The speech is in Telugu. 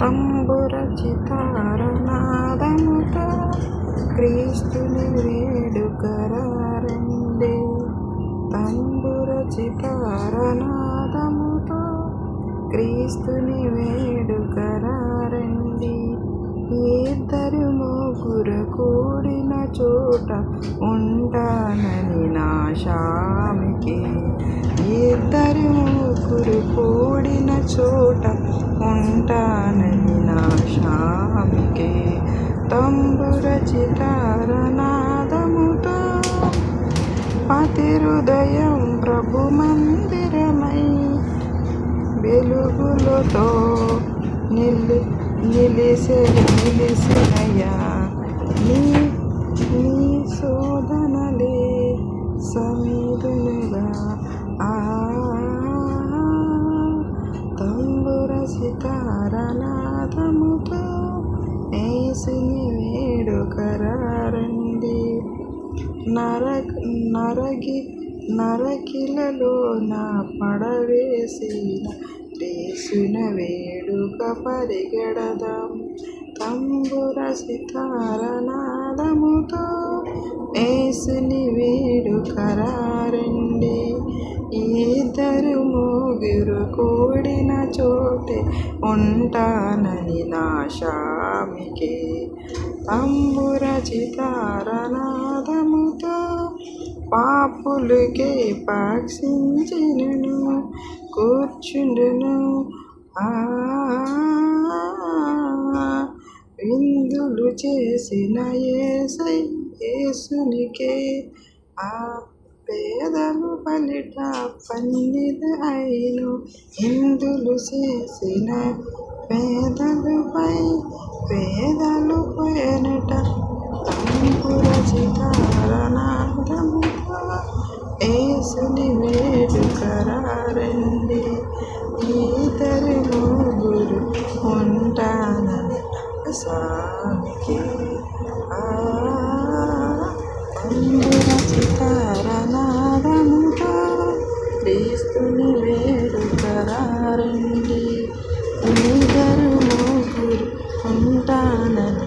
తంబుర చితారనాదముతో క్రీస్తుని వేడుకరారండి. తంబుర చితారనాదముతో క్రీస్తుని వేడుకరారండి. ఇద్దరు ముగ్గురు కూడిన చోట ఉంటానని నా శామికి. ఇద్దరు ముగ్గురు కూడిన చోట ఉంటానని నా శామికి. తంబుర చితారనాదముతో అతి హృదయం ప్రభు మందిరమై వెలుగులతో నిలిసినయ్యా. నీ శోధనలే సమీపముగా. తంబుర సితారనాదముతో యేసుని వేడుకరారండి. నరకిలలో నా పడవేసిన యేసున వేడుక పరిగెడదాం. తంబుర సితారనాదముతో యేసుని వేడుకరారండి. ఇద్దరు ముగ్గురు కూడిన చోటే ఉంటానని నా శామికి. తంబుర చితారనాదముతో పాపులకే పక్షించినను కూర్చుండును. విందులు చేసిన యేసునికే పేదలు పలిట పన్నిద అయిను. ఇందులు చేసిన పేదలు పైనట తంబుర చితారనాదముతో యేసుని వేడుకరారండి. ఇద్దరు ముగ్గురు ఉంటానని శామికి. తంబుర చితారనాదముతో క్రీస్తుని వేడుకరారండి. ఇద్దరు ముగ్గురు ఉంటానని